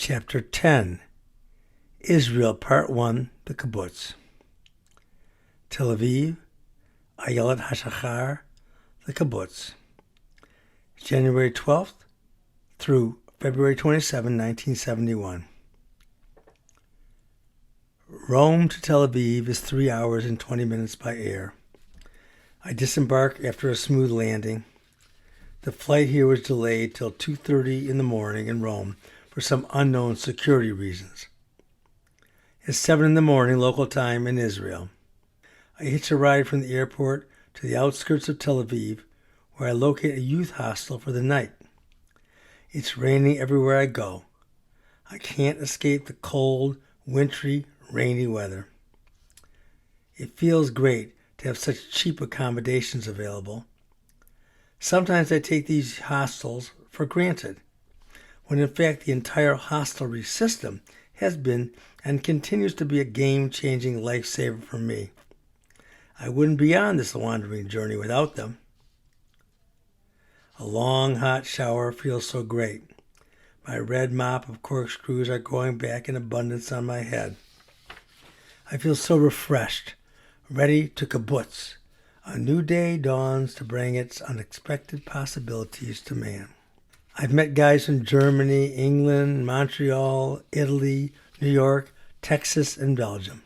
Chapter 10, Israel, Part 1, the Kibbutz. Tel Aviv, Ayelet HaShachar, the Kibbutz. January 12th through February 27, 1971. Rome to Tel Aviv is 3 hours and 20 minutes by air. I disembark after a smooth landing. The flight here was delayed till 2:30 in the morning in Rome for some unknown security reasons. It's 7 in the morning local time in Israel. I hitch a ride from the airport to the outskirts of Tel Aviv, where I locate a youth hostel for the night. It's raining everywhere I go. I can't escape the cold, wintry, rainy weather. It feels great to have such cheap accommodations available. Sometimes I take these hostels for granted, when in fact the entire hostelry system has been and continues to be a game-changing lifesaver for me. I wouldn't be on this wandering journey without them. A long, hot shower feels so great. My red mop of corkscrews are going back in abundance on my head. I feel so refreshed, ready to kibbutz. A new day dawns to bring its unexpected possibilities to man. I've met guys from Germany, England, Montreal, Italy, New York, Texas, and Belgium.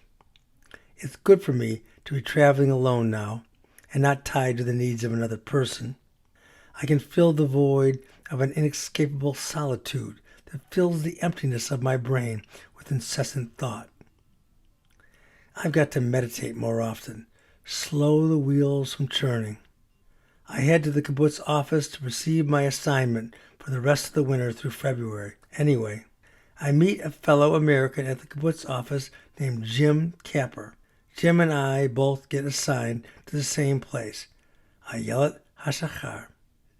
It's good for me to be traveling alone now and not tied to the needs of another person. I can fill the void of an inescapable solitude that fills the emptiness of my brain with incessant thought. I've got to meditate more often, slow the wheels from churning. I head to the kibbutz office to receive my assignment for the rest of the winter through February. Anyway, I meet a fellow American at the kibbutz office named Jim Capper. Jim and I both get assigned to the same place, Ayelet HaShachar.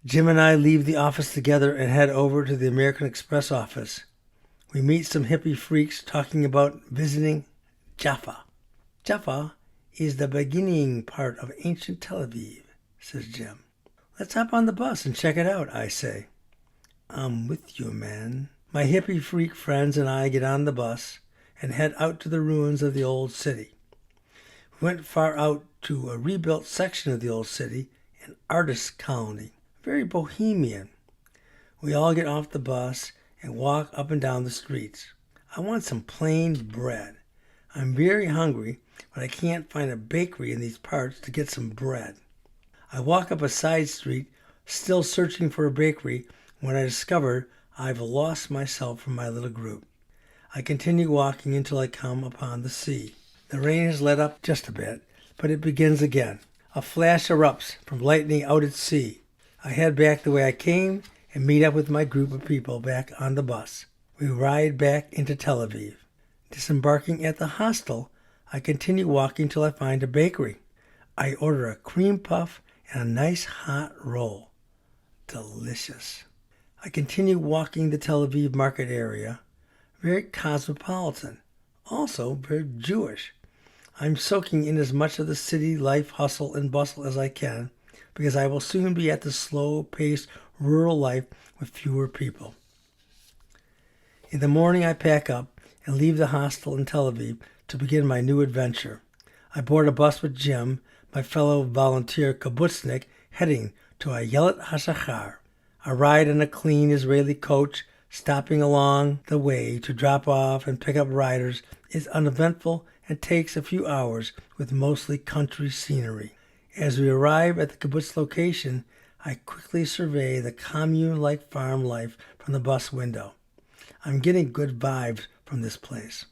Jim and I leave the office together and head over to the American Express office. We meet some hippie freaks talking about visiting Jaffa. Jaffa is the beginning part of ancient Tel Aviv, says Jim. Let's hop on the bus and check it out, I say. I'm with you, man. My hippie freak friends and I get on the bus and head out to the ruins of the old city. We went far out to a rebuilt section of the old city, an artist colony, very bohemian. We all get off the bus and walk up and down the streets. I want some plain bread. I'm very hungry, but I can't find a bakery in these parts to get some bread. I walk up a side street, still searching for a bakery, when I discover I've lost myself from my little group. I continue walking until I come upon the sea. The rain has let up just a bit, but it begins again. A flash erupts from lightning out at sea. I head back the way I came and meet up with my group of people back on the bus. We ride back into Tel Aviv. Disembarking at the hostel, I continue walking till I find a bakery. I order a cream puff and a nice hot roll. Delicious. I continue walking the Tel Aviv market area, very cosmopolitan, also very Jewish. I'm soaking in as much of the city life hustle and bustle as I can, because I will soon be at the slow-paced rural life with fewer people. In the morning I pack up and leave the hostel in Tel Aviv to begin my new adventure. I board a bus with Jim, my fellow volunteer kibbutznik, heading to Ayelet HaShachar. A ride in a clean Israeli coach, stopping along the way to drop off and pick up riders, is uneventful and takes a few hours with mostly country scenery. As we arrive at the kibbutz location, I quickly survey the commune-like farm life from the bus window. I'm getting good vibes from this place.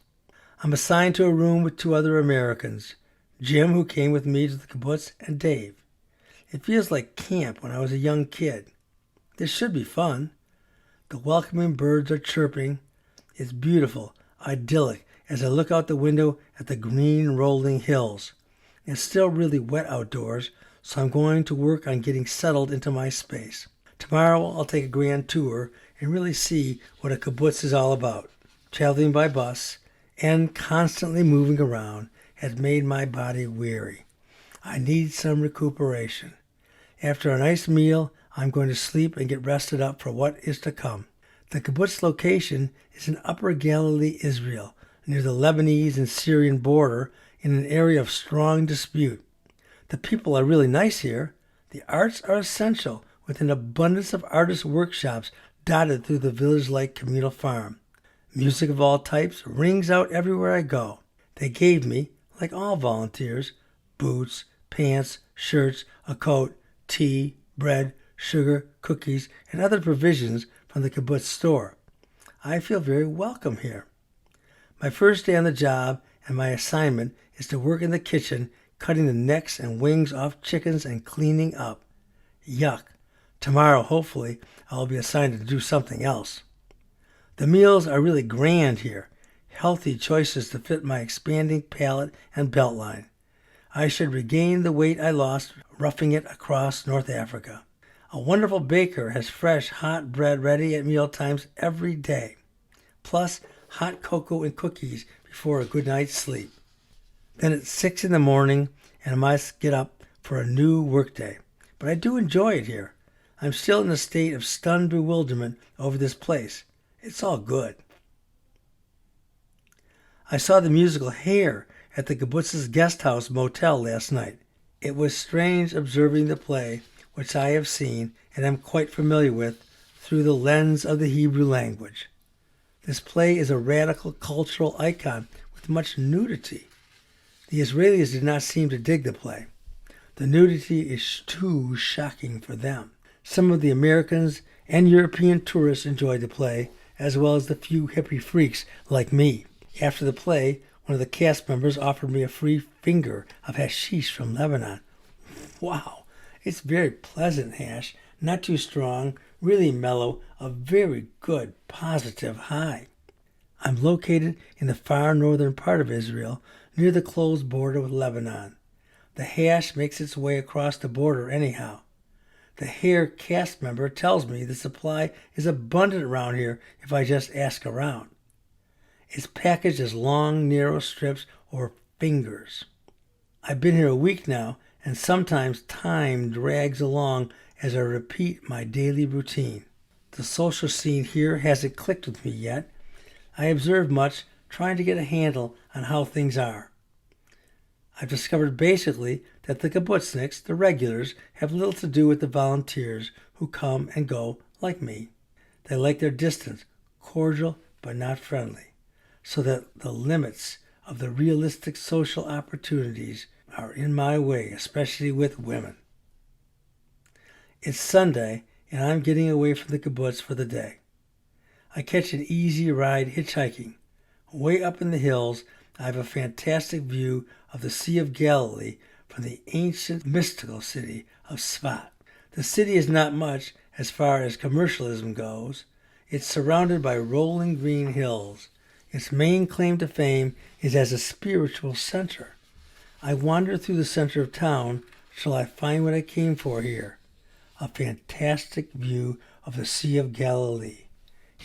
I'm assigned to a room with 2 other Americans, Jim, who came with me to the kibbutz, and Dave. It feels like camp when I was a young kid. This should be fun. The welcoming birds are chirping. It's beautiful, idyllic, as I look out the window at the green rolling hills. It's still really wet outdoors, so I'm going to work on getting settled into my space. Tomorrow I'll take a grand tour and really see what a kibbutz is all about. Traveling by bus and constantly moving around has made my body weary. I need some recuperation. After a nice meal, I'm going to sleep and get rested up for what is to come. The kibbutz location is in Upper Galilee, Israel, near the Lebanese and Syrian border in an area of strong dispute. The people are really nice here. The arts are essential, with an abundance of artist workshops dotted through the village-like communal farm. Music of all types rings out everywhere I go. They gave me, like all volunteers, boots, pants, shirts, a coat, tea, bread, sugar, cookies, and other provisions from the kibbutz store. I feel very welcome here. My first day on the job and my assignment is to work in the kitchen, cutting the necks and wings off chickens and cleaning up. Yuck. Tomorrow, hopefully, I'll be assigned to do something else. The meals are really grand here. Healthy choices to fit my expanding palate and beltline. I should regain the weight I lost roughing it across North Africa. A wonderful baker has fresh, hot bread ready at meal times every day, plus hot cocoa and cookies before a good night's sleep. Then it's 6 in the morning, and I must get up for a new workday. But I do enjoy it here. I'm still in a state of stunned bewilderment over this place. It's all good. I saw the musical Hair at the kibbutz's guest house motel last night. It was strange observing the play, which I have seen and am quite familiar with, through the lens of the Hebrew language. This play is a radical cultural icon with much nudity. The Israelis did not seem to dig the play. The nudity is too shocking for them. Some of the Americans and European tourists enjoyed the play, as well as the few hippie freaks like me. After the play, one of the cast members offered me a free finger of hashish from Lebanon. Wow, it's very pleasant hash, not too strong, really mellow, a very good, positive high. I'm located in the far northern part of Israel, near the closed border with Lebanon. The hash makes its way across the border anyhow. The Hair cast member tells me the supply is abundant around here if I just ask around. It's packaged as long, narrow strips or fingers. I've been here a week now, and sometimes time drags along as I repeat my daily routine. The social scene here hasn't clicked with me yet. I observe much, trying to get a handle on how things are. I've discovered basically that the kibbutzniks, the regulars, have little to do with the volunteers who come and go like me. They like their distance, cordial but not friendly, so that the limits of the realistic social opportunities are in my way, especially with women. It's Sunday, and I'm getting away from the kibbutz for the day. I catch an easy ride hitchhiking. Way up in the hills, I have a fantastic view of the Sea of Galilee from the ancient mystical city of Sfat. The city is not much as far as commercialism goes. It's surrounded by rolling green hills. Its main claim to fame is as a spiritual center. I wander through the center of town till I find what I came for here, a fantastic view of the Sea of Galilee.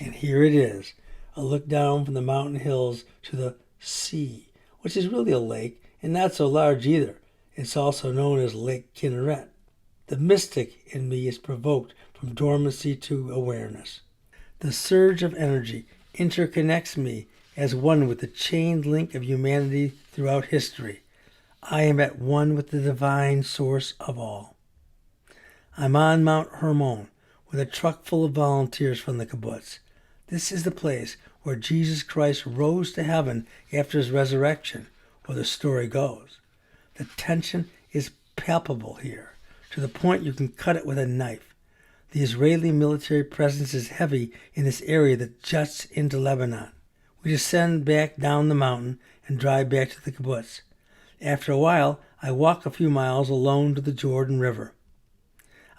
And here it is, a look down from the mountain hills to the sea, which is really a lake and not so large either. It's also known as Lake Kinneret. The mystic in me is provoked from dormancy to awareness. The surge of energy interconnects me as one with the chained link of humanity throughout history. I am at one with the divine source of all. I'm on Mount Hermon with a truck full of volunteers from the kibbutz. This is the place where Jesus Christ rose to heaven after his resurrection, or the story goes. The tension is palpable here, to the point you can cut it with a knife. The Israeli military presence is heavy in this area that juts into Lebanon. We descend back down the mountain and drive back to the kibbutz. After a while, I walk a few miles alone to the Jordan River.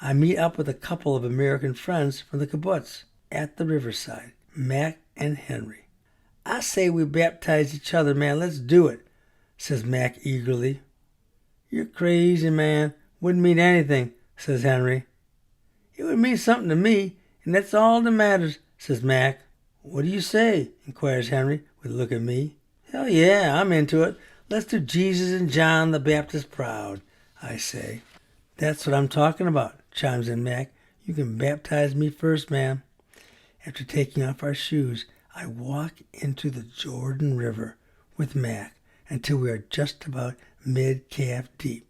I meet up with a couple of American friends from the kibbutz at the riverside, Mac and Henry. I say we baptize each other, man. Let's do it, says Mac eagerly. You're crazy, man. Wouldn't mean anything, says Henry. It would mean something to me, and that's all that matters, says Mac. What do you say? Inquires Henry with a look at me. Hell yeah, I'm into it. Let's do Jesus and John the Baptist proud, I say. That's what I'm talking about, chimes in Mac. You can baptize me first, man. After taking off our shoes, I walk into the Jordan River with Mac until we are just about mid-calf deep.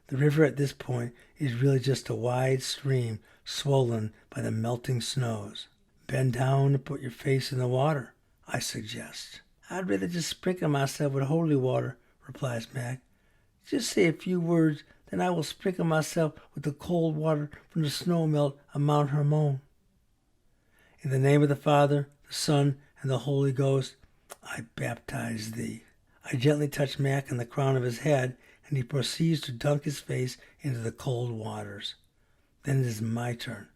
The river at this point is really just a wide stream swollen by the melting snows. Bend down and put your face in the water, I suggest. I'd rather just sprinkle myself with holy water, replies Mac. Just say a few words, then I will sprinkle myself with the cold water from the snow melt on Mount Hermon. In the name of the Father, the Son, and the Holy Ghost, I baptize thee. I gently touch Mac on the crown of his head, and he proceeds to dunk his face into the cold waters. Then it is my turn.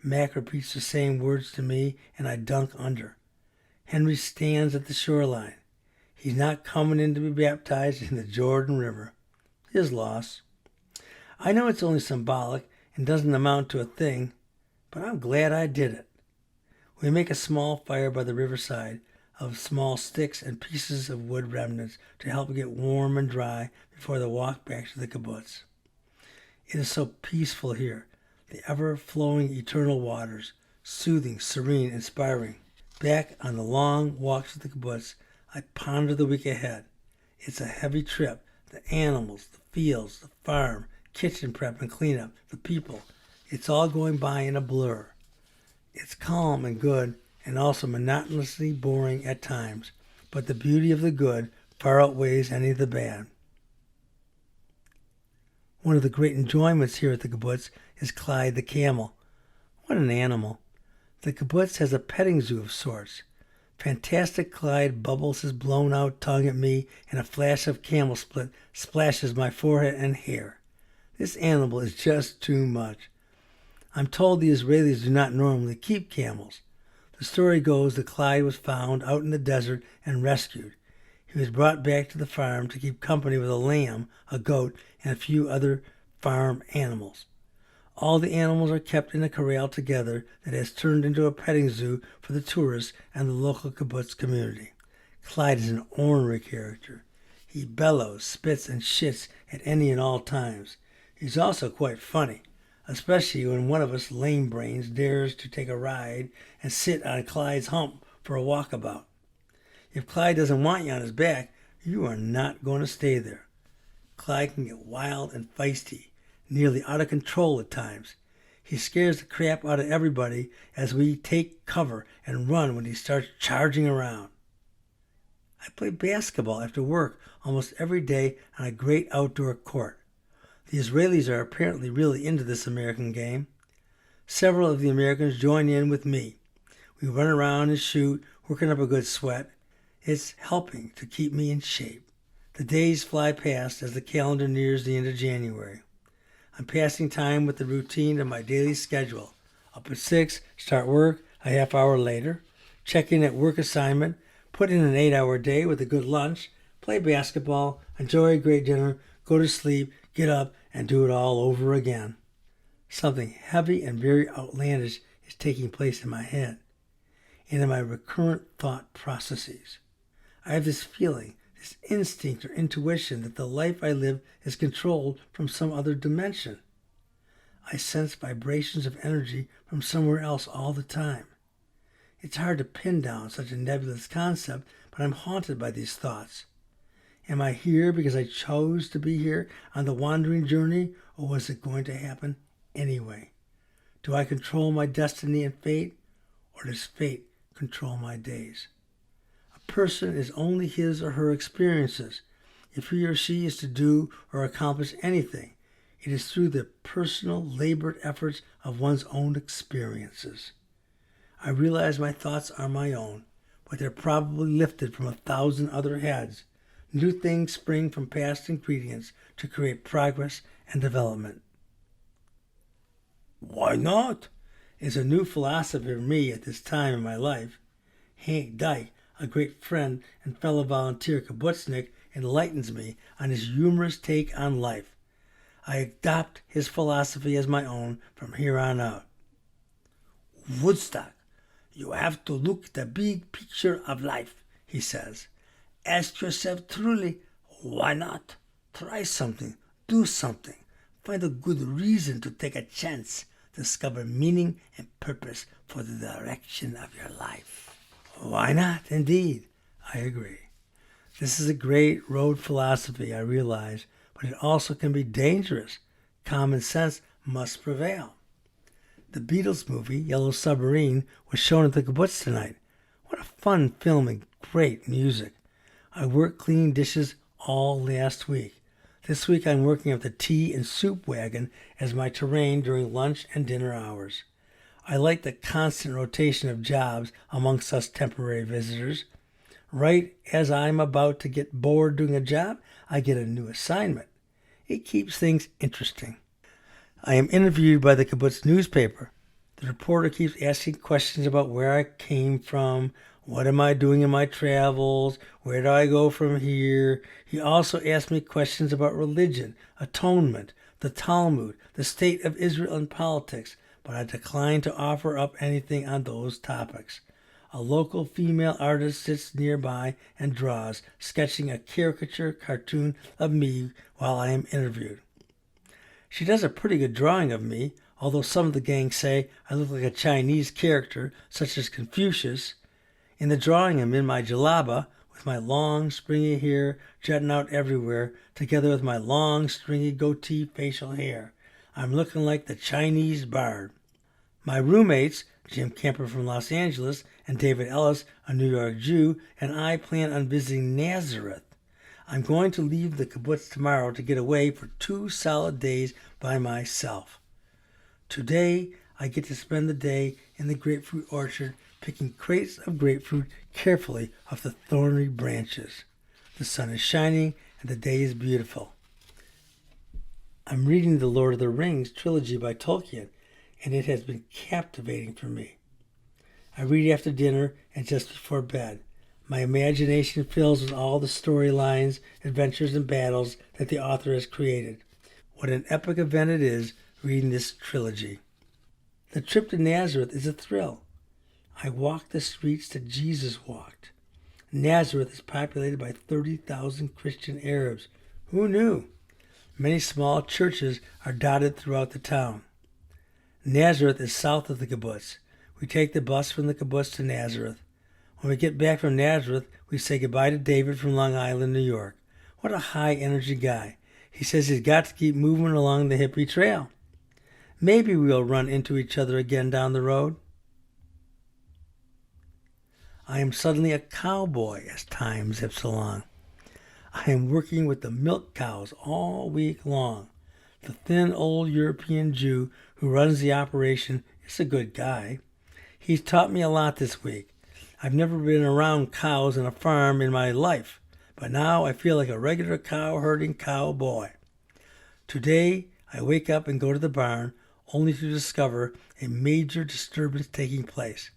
Mac repeats the same words to me, and I dunk under. Henry stands at the shoreline. He's not coming in to be baptized in the Jordan River. His loss. I know it's only symbolic and doesn't amount to a thing, but I'm glad I did it. We make a small fire by the riverside of small sticks and pieces of wood remnants to help get warm and dry before the walk back to the kibbutz. It is so peaceful here, the ever-flowing eternal waters, soothing, serene, inspiring. Back on the long walks to the kibbutz, I ponder the week ahead. It's a heavy trip. The animals, the fields, the farm, kitchen prep and cleanup, the people. It's all going by in a blur. It's calm and good, and also monotonously boring at times, but the beauty of the good far outweighs any of the bad. One of the great enjoyments here at the kibbutz is Clyde the camel. What an animal. The kibbutz has a petting zoo of sorts. Fantastic Clyde bubbles his blown-out tongue at me, and a flash of camel split splashes my forehead and hair. This animal is just too much. I'm told the Israelis do not normally keep camels. The story goes that Clyde was found out in the desert and rescued. He was brought back to the farm to keep company with a lamb, a goat, and a few other farm animals. All the animals are kept in a corral together that has turned into a petting zoo for the tourists and the local kibbutz community. Clyde is an ornery character. He bellows, spits, and shits at any and all times. He's also quite funny, especially when one of us lame brains dares to take a ride and sit on Clyde's hump for a walkabout. If Clyde doesn't want you on his back, you are not going to stay there. Clyde can get wild and feisty, nearly out of control at times. He scares the crap out of everybody as we take cover and run when he starts charging around. I play basketball after work almost every day on a great outdoor court. The Israelis are apparently really into this American game. Several of the Americans join in with me. We run around and shoot, working up a good sweat. It's helping to keep me in shape. The days fly past as the calendar nears the end of January. I'm passing time with the routine of my daily schedule. Up at 6, start work a half hour later, check in at work assignment, put in an 8-hour day with a good lunch, play basketball, enjoy a great dinner, go to sleep, get up, and do it all over again. Something heavy and very outlandish is taking place in my head and in my recurrent thought processes. I have this feeling, this instinct or intuition that the life I live is controlled from some other dimension. I sense vibrations of energy from somewhere else all the time. It's hard to pin down such a nebulous concept, but I'm haunted by these thoughts. Am I here because I chose to be here on the wandering journey, or was it going to happen anyway? Do I control my destiny and fate, or does fate control my days? A person is only his or her experiences. If he or she is to do or accomplish anything, it is through the personal, labored efforts of one's own experiences. I realize my thoughts are my own, but they're probably lifted from 1,000 other heads. New things spring from past ingredients to create progress and development. Why not? Is a new philosophy for me at this time in my life. Hank Dyke, a great friend and fellow volunteer kibbutznik, enlightens me on his humorous take on life. I adopt his philosophy as my own from here on out. Woodstock, you have to look at the big picture of life, he says. Ask yourself truly, why not? Try something, do something, find a good reason to take a chance, discover meaning and purpose for the direction of your life. Why not? Indeed, I agree. This is a great road philosophy, I realize, but it also can be dangerous. Common sense must prevail. The Beatles movie, Yellow Submarine, was shown at the Kibbutz tonight. What a fun film and great music. I worked cleaning dishes all last week. This week I'm working up the tea and soup wagon as my terrain during lunch and dinner hours. I like the constant rotation of jobs amongst us temporary visitors. Right as I'm about to get bored doing a job, I get a new assignment. It keeps things interesting. I am interviewed by the Kibbutz newspaper. The reporter keeps asking questions about where I came from, what am I doing in my travels, where do I go from here. He also asked me questions about religion, atonement, the Talmud, the state of Israel and politics, but I declined to offer up anything on those topics. A local female artist sits nearby and draws, sketching a caricature cartoon of me while I am interviewed. She does a pretty good drawing of me, although some of the gang say I look like a Chinese character, such as Confucius. In the drawing, I'm in my jalaba, with my long, stringy hair jutting out everywhere, together with my long, stringy goatee facial hair. I'm looking like the Chinese bard. My roommates, Jim Kemper from Los Angeles and David Ellis, a New York Jew, and I plan on visiting Nazareth. I'm going to leave the kibbutz tomorrow to get away for 2 solid days by myself. Today, I get to spend the day in the grapefruit orchard, picking crates of grapefruit carefully off the thorny branches. The sun is shining and the day is beautiful. I'm reading the Lord of the Rings trilogy by Tolkien, and it has been captivating for me. I read after dinner and just before bed. My imagination fills with all the storylines, adventures, and battles that the author has created. What an epic event it is reading this trilogy. The trip to Nazareth is a thrill. I walk the streets that Jesus walked. Nazareth is populated by 30,000 Christian Arabs. Who knew? Many small churches are dotted throughout the town. Nazareth is south of the kibbutz. We take the bus from the kibbutz to Nazareth. When we get back from Nazareth, we say goodbye to David from Long Island, New York. What a high-energy guy. He says he's got to keep moving along the hippie trail. Maybe we'll run into each other again down the road. I am suddenly a cowboy as time zips along. I am working with the milk cows all week long. The thin old European Jew who runs the operation is a good guy. He's taught me a lot this week. I've never been around cows on a farm in my life, but now I feel like a regular cow-herding cowboy. Today, I wake up and go to the barn only to discover a major disturbance taking place.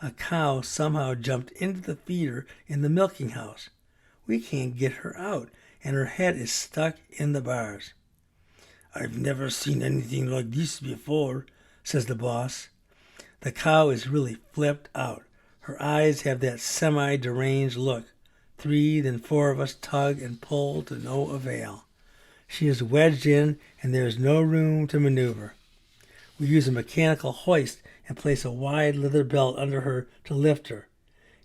A cow somehow jumped into the feeder in the milking house. We can't get her out, and her head is stuck in the bars. "I've never seen anything like this before," says the boss. The cow is really flipped out. Her eyes have that semi-deranged look. 3, then 4 of us tug and pull to no avail. She is wedged in, and there is no room to maneuver. We use a mechanical hoist and place a wide leather belt under her to lift her.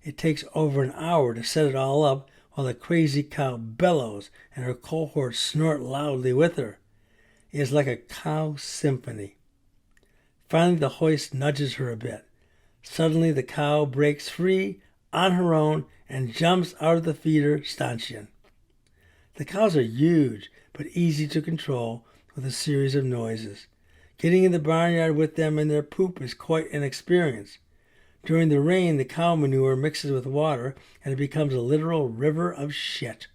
It takes over an hour to set it all up while the crazy cow bellows and her cohorts snort loudly with her. It is like a cow symphony. Finally, the hoist nudges her a bit. Suddenly, the cow breaks free on her own and jumps out of the feeder stanchion. The cows are huge, but easy to control with a series of noises. Getting in the barnyard with them and their poop is quite an experience. During the rain, the cow manure mixes with water and it becomes a literal river of shit.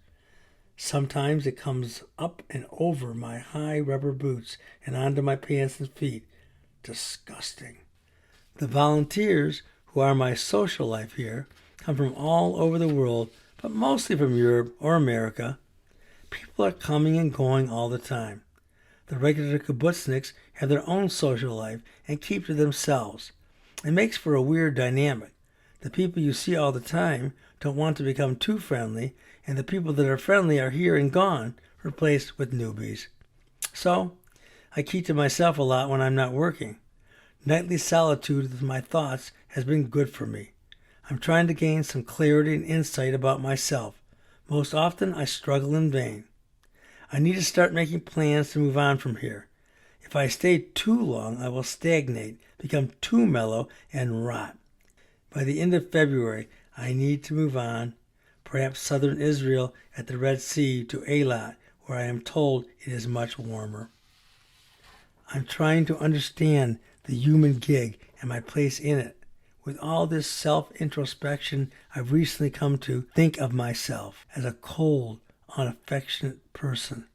Sometimes it comes up and over my high rubber boots and onto my pants and feet. Disgusting. The volunteers, who are my social life here, come from all over the world, but mostly from Europe or America. People are coming and going all the time. The regular kibbutzniks have their own social life and keep to themselves. It makes for a weird dynamic. The people you see all the time don't want to become too friendly, and the people that are friendly are here and gone, replaced with newbies. So, I keep to myself a lot when I'm not working. Nightly solitude with my thoughts has been good for me. I'm trying to gain some clarity and insight about myself. Most often, I struggle in vain. I need to start making plans to move on from here. If I stay too long, I will stagnate, become too mellow, and rot. By the end of February, I need to move on, perhaps southern Israel at the Red Sea to Eilat, where I am told it is much warmer. I'm trying to understand the human gig and my place in it. With all this self-introspection, I've recently come to think of myself as a cold, unaffectionate person.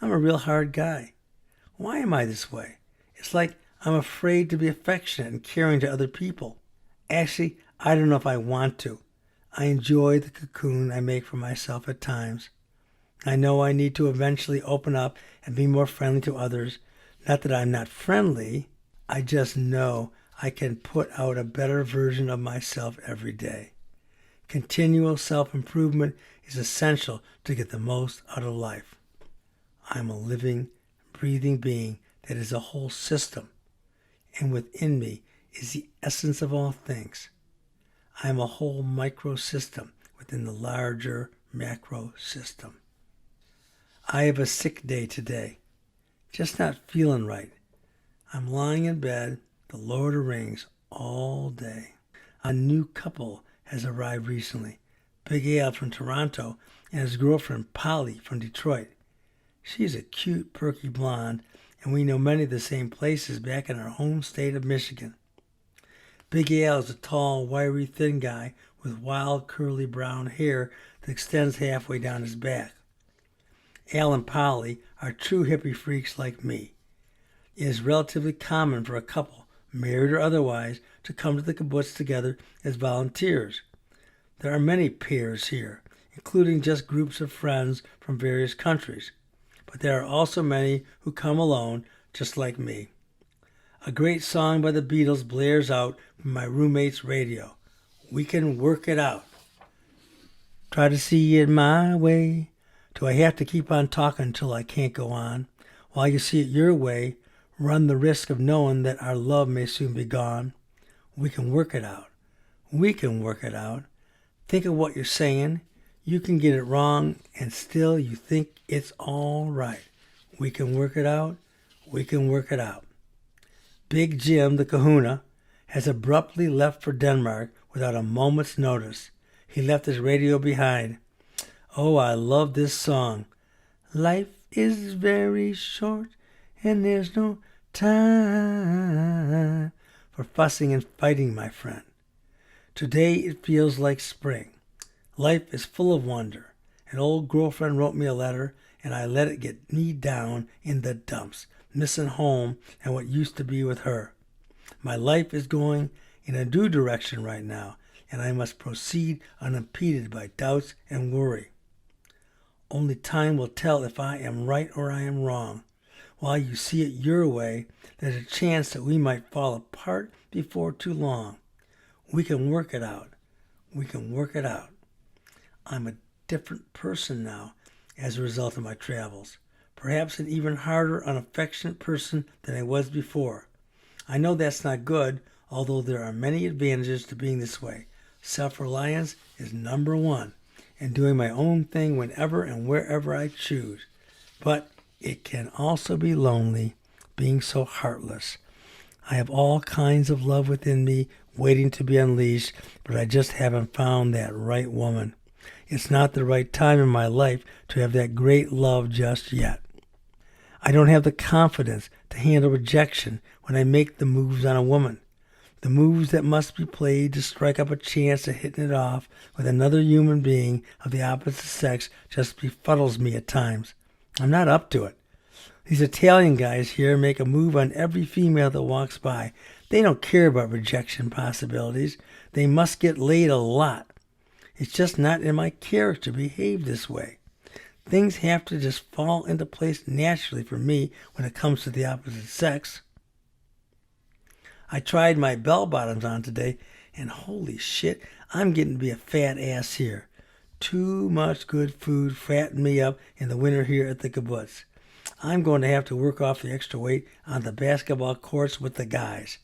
I'm a real hard guy. Why am I this way? It's like I'm afraid to be affectionate and caring to other people. Actually, I don't know if I want to. I enjoy the cocoon I make for myself at times. I know I need to eventually open up and be more friendly to others. Not that I'm not friendly. I just know I can put out a better version of myself every day. Continual self-improvement is essential to get the most out of life. I'm a living, breathing being that is a whole system, and within me is the essence of all things. I am a whole microsystem within the larger macro system. I have a sick day today, just not feeling right. I'm lying in bed, the Lord of Rings, all day. A new couple has arrived recently, Big Al from Toronto and his girlfriend Polly from Detroit. She's a cute, perky blonde, and we know many of the same places back in our home state of Michigan. Big Al is a tall, wiry, thin guy with wild, curly brown hair that extends halfway down his back. Al and Polly are true hippie freaks like me. It is relatively common for a couple, married or otherwise, to come to the kibbutz together as volunteers. There are many pairs here, including just groups of friends from various countries. But there are also many who come alone, just like me. A great song by the Beatles blares out from my roommate's radio. We can work it out. Try to see it my way. Do I have to keep on talking until I can't go on? While you see it your way, run the risk of knowing that our love may soon be gone. We can work it out. We can work it out. Think of what you're saying. You can get it wrong, and still you think it's all right. We can work it out. We can work it out. Big Jim, the kahuna, has abruptly left for Denmark without a moment's notice. He left his radio behind. Oh, I love this song. Life is very short, and there's no time for fussing and fighting, my friend. Today it feels like spring. Life is full of wonder. An old girlfriend wrote me a letter, and I let it get me down in the dumps, missing home and what used to be with her. My life is going in a new direction right now, and I must proceed unimpeded by doubts and worry. Only time will tell if I am right or I am wrong. While you see it your way, there's a chance that we might fall apart before too long. We can work it out. We can work it out. I'm a different person now as a result of my travels. Perhaps an even harder, unaffectionate person than I was before. I know that's not good, although there are many advantages to being this way. Self-reliance is number one, and doing my own thing whenever and wherever I choose. But it can also be lonely, being so heartless. I have all kinds of love within me waiting to be unleashed, but I just haven't found that right woman. It's not the right time in my life to have that great love just yet. I don't have the confidence to handle rejection when I make the moves on a woman. The moves that must be played to strike up a chance of hitting it off with another human being of the opposite sex just befuddles me at times. I'm not up to it. These Italian guys here make a move on every female that walks by. They don't care about rejection possibilities. They must get laid a lot. It's just not in my character to behave this way. Things have to just fall into place naturally for me when it comes to the opposite sex. I tried my bell-bottoms on today, and holy shit, I'm getting to be a fat ass here. Too much good food fattened me up in the winter here at the kibbutz. I'm going to have to work off the extra weight on the basketball courts with the guys.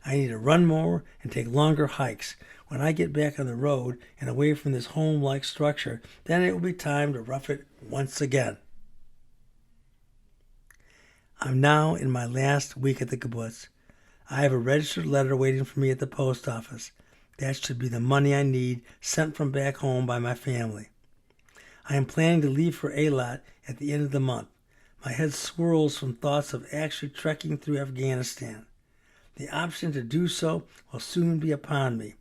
I need to run more and take longer hikes. When I get back on the road and away from this home-like structure, then it will be time to rough it once again. I'm now in my last week at the kibbutz. I have a registered letter waiting for me at the post office. That should be the money I need sent from back home by my family. I am planning to leave for Eilat at the end of the month. My head swirls from thoughts of actually trekking through Afghanistan. The option to do so will soon be upon me.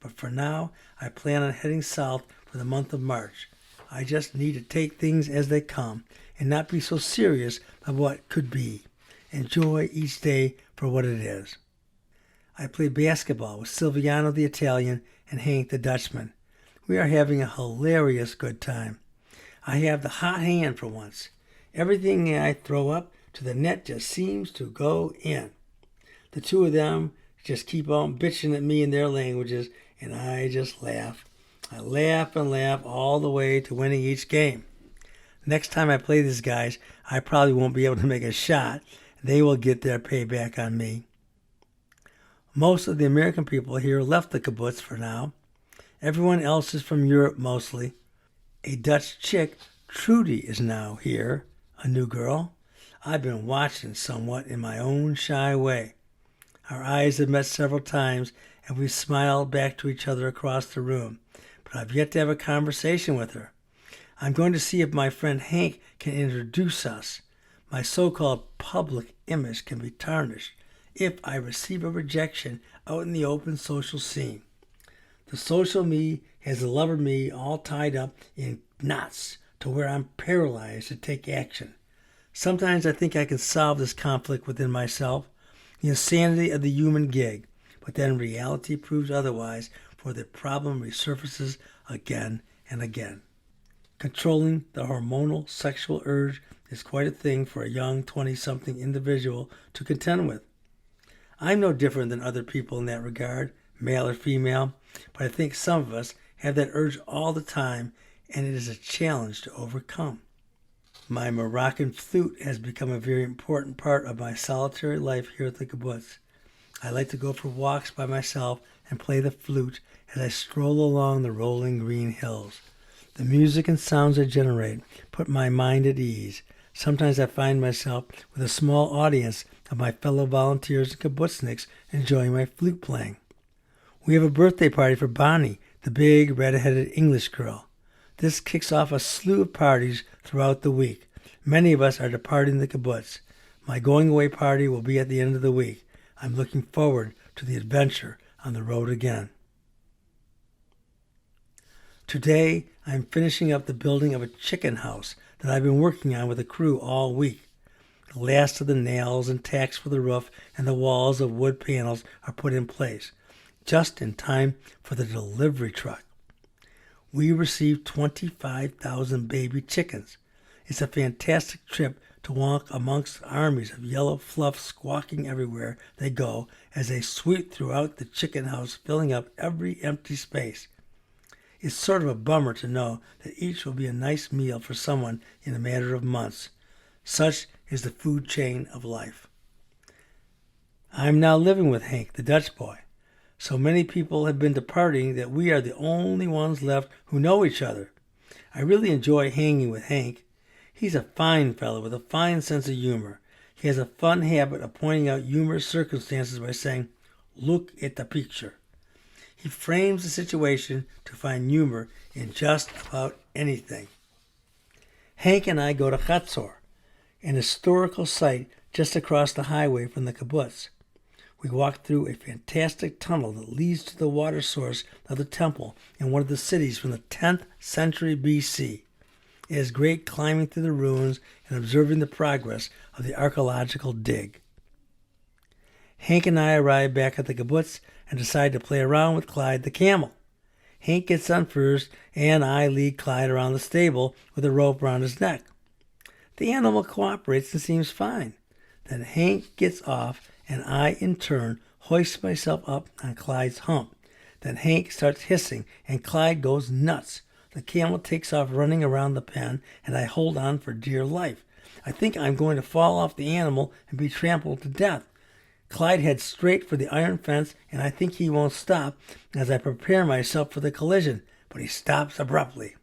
But for now, I plan on heading south for the month of March. I just need to take things as they come and not be so serious of what could be. Enjoy each day for what it is. I play basketball with Silviano the Italian and Hank the Dutchman. We are having a hilarious good time. I have the hot hand for once. Everything I throw up to the net just seems to go in. The two of them just keep on bitching at me in their languages, and I just laugh. I laugh and laugh all the way to winning each game. Next time I play these guys, I probably won't be able to make a shot. They will get their payback on me. Most of the American people here left the kibbutz for now. Everyone else is from Europe mostly. A Dutch chick, Trudy, is now here, a new girl. I've been watching somewhat in my own shy way. Our eyes have met several times, and we've smiled back to each other across the room, but I've yet to have a conversation with her. I'm going to see if my friend Hank can introduce us. My so-called public image can be tarnished if I receive a rejection out in the open social scene. The social me has the lover me all tied up in knots to where I'm paralyzed to take action. Sometimes I think I can solve this conflict within myself, the insanity of the human gig, but then reality proves otherwise, for the problem resurfaces again and again. Controlling the hormonal sexual urge is quite a thing for a young 20-something individual to contend with. I'm no different than other people in that regard, male or female, but I think some of us have that urge all the time, and it is a challenge to overcome. My Moroccan flute has become a very important part of my solitary life here at the kibbutz. I like to go for walks by myself and play the flute as I stroll along the rolling green hills. The music and sounds I generate put my mind at ease. Sometimes I find myself with a small audience of my fellow volunteers and kibbutzniks enjoying my flute playing. We have a birthday party for Bonnie, the big red-headed English girl. This kicks off a slew of parties throughout the week. Many of us are departing the kibbutz. My going-away party will be at the end of the week. I'm looking forward to the adventure on the road again. Today, I'm finishing up the building of a chicken house that I've been working on with the crew all week. The last of the nails and tacks for the roof and the walls of wood panels are put in place, just in time for the delivery truck. We received 25,000 baby chickens. It's a fantastic trip to walk amongst armies of yellow fluff squawking everywhere they go as they sweep throughout the chicken house, filling up every empty space. It's sort of a bummer to know that each will be a nice meal for someone in a matter of months. Such is the food chain of life. I'm now living with Hank, the Dutch boy. So many people have been departing that we are the only ones left who know each other. I really enjoy hanging with Hank. He's a fine fellow with a fine sense of humor. He has a fun habit of pointing out humorous circumstances by saying, "Look at the picture." He frames the situation to find humor in just about anything. Hank and I go to Chatzor, an historical site just across the highway from the kibbutz. We walk through a fantastic tunnel that leads to the water source of the temple in one of the cities from the 10th century BC. It is great climbing through the ruins and observing the progress of the archaeological dig. Hank and I arrive back at the kibbutz and decide to play around with Clyde the camel. Hank gets on first, and I lead Clyde around the stable with a rope around his neck. The animal cooperates and seems fine. Then Hank gets off, and I, in turn, hoist myself up on Clyde's hump. Then Hank starts hissing, and Clyde goes nuts. The camel takes off running around the pen, and I hold on for dear life. I think I'm going to fall off the animal and be trampled to death. Clyde heads straight for the iron fence, and I think he won't stop as I prepare myself for the collision, but he stops abruptly.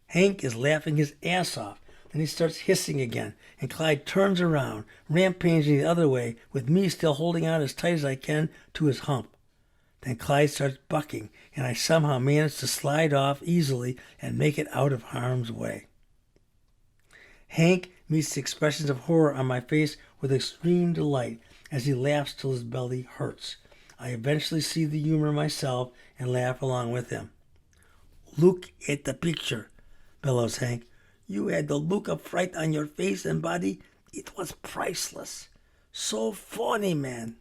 Hank is laughing his ass off. Then he starts hissing again, and Clyde turns around, rampaging the other way, with me still holding on as tight as I can to his hump. Then Clyde starts bucking, and I somehow manage to slide off easily and make it out of harm's way. Hank meets the expressions of horror on my face with extreme delight as he laughs till his belly hurts. I eventually see the humor myself and laugh along with him. "Look at the picture," bellows Hank. "You had the look of fright on your face and body. It was priceless. So funny, man."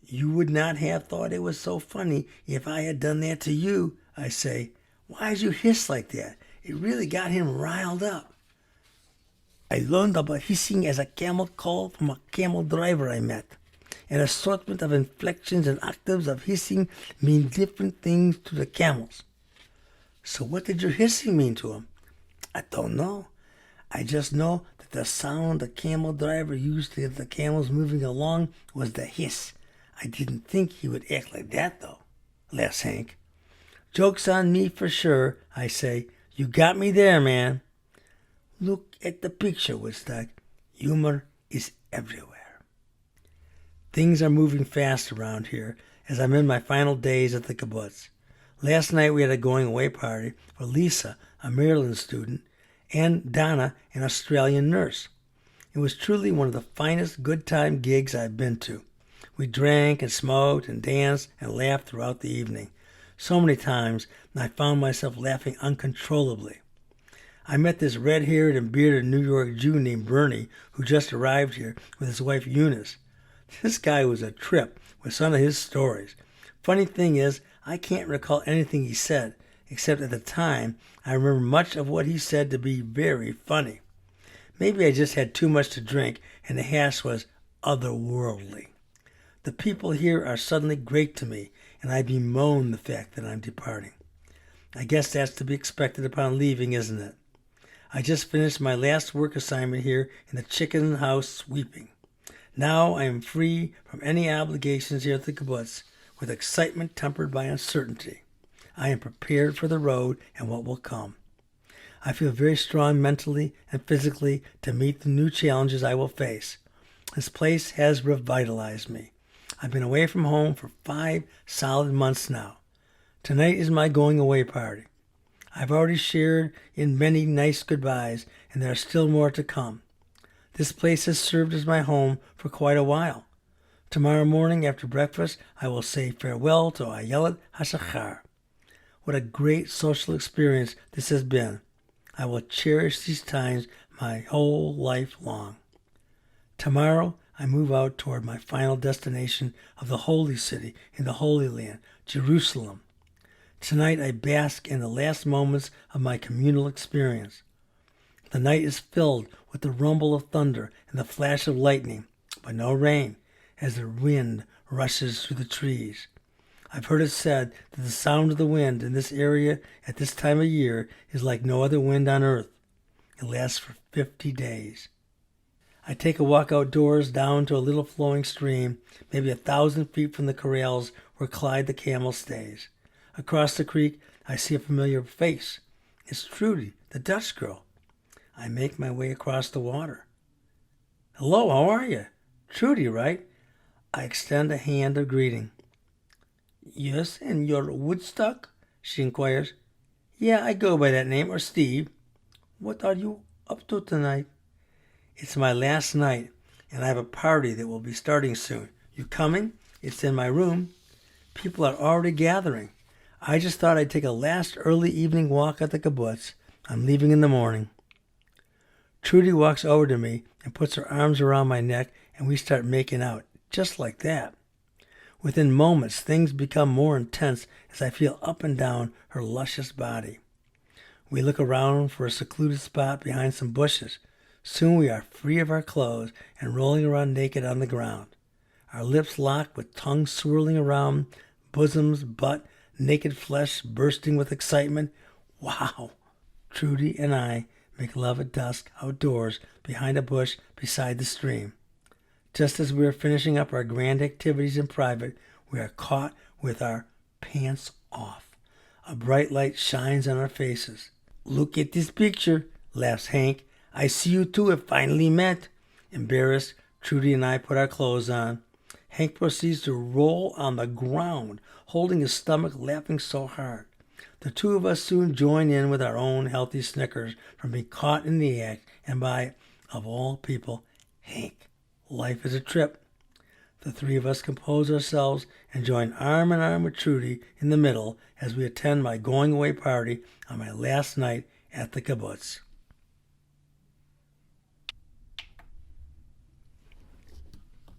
"You would not have thought it was so funny if I had done that to you," I say. "Why'd you hiss like that? It really got him riled up." "I learned about hissing as a camel call from a camel driver I met. An assortment of inflections and octaves of hissing mean different things to the camels." "So what did your hissing mean to him?" "I don't know. I just know that the sound the camel driver used to get the camels moving along was the hiss. I didn't think he would act like that, though," laughs Hank. "Joke's on me for sure," I say. "You got me there, man." "Look at the picture, Woodstock. Humor is everywhere." Things are moving fast around here as I'm in my final days at the kibbutz. Last night we had a going-away party for Lisa, a Maryland student, and Donna, an Australian nurse. It was truly one of the finest good-time gigs I've been to. We drank and smoked and danced and laughed throughout the evening. So many times I found myself laughing uncontrollably. I met this red-haired and bearded New York Jew named Bernie who just arrived here with his wife Eunice. This guy was a trip with some of his stories. Funny thing is, I can't recall anything he said, except at the time I remember much of what he said to be very funny. Maybe I just had too much to drink and the hash was otherworldly. The people here are suddenly great to me, and I bemoan the fact that I'm departing. I guess that's to be expected upon leaving, isn't it? I just finished my last work assignment here in the chicken house sweeping. Now I am free from any obligations here at the kibbutz, with excitement tempered by uncertainty. I am prepared for the road and what will come. I feel very strong mentally and physically to meet the new challenges I will face. This place has revitalized me. I've been away from home for 5 solid months now. Tonight is my going-away party. I've already shared in many nice goodbyes, and there are still more to come. This place has served as my home for quite a while. Tomorrow morning after breakfast, I will say farewell to Ayelet HaShachar. What a great social experience this has been. I will cherish these times my whole life long. Tomorrow, I move out toward my final destination of the holy city in the Holy Land, Jerusalem. Tonight, I bask in the last moments of my communal experience. The night is filled with the rumble of thunder and the flash of lightning, but no rain, as the wind rushes through the trees. I've heard it said that the sound of the wind in this area at this time of year is like no other wind on earth. It lasts for 50 days. I take a walk outdoors down to a little flowing stream, maybe 1,000 feet from the corrals where Clyde the camel stays. Across the creek, I see a familiar face. It's Trudy, the Dutch girl. I make my way across the water. "Hello, how are you? Trudy, right?" I extend a hand of greeting. "Yes, and you're Woodstock?" she inquires. "Yeah, I go by that name, or Steve." "What are you up to tonight?" "It's my last night, and I have a party that will be starting soon. You coming? It's in my room. People are already gathering. I just thought I'd take a last early evening walk at the kibbutz. I'm leaving in the morning." Trudy walks over to me and puts her arms around my neck, and we start making out, just like that. Within moments, things become more intense as I feel up and down her luscious body. We look around for a secluded spot behind some bushes. Soon we are free of our clothes and rolling around naked on the ground. Our lips lock with tongues swirling around, bosoms, butt, naked flesh bursting with excitement. Wow! Trudy and I make love at dusk outdoors behind a bush beside the stream. Just as we are finishing up our grand activities in private, we are caught with our pants off. A bright light shines on our faces. "Look at this picture," laughs Hank. "I see you two have finally met." Embarrassed, Trudy and I put our clothes on. Hank proceeds to roll on the ground, holding his stomach, laughing so hard. The two of us soon join in with our own healthy snickers from being caught in the act, and by, of all people, Hank. Life is a trip. The three of us compose ourselves and join arm in arm with Trudy in the middle as we attend my going-away party on my last night at the kibbutz.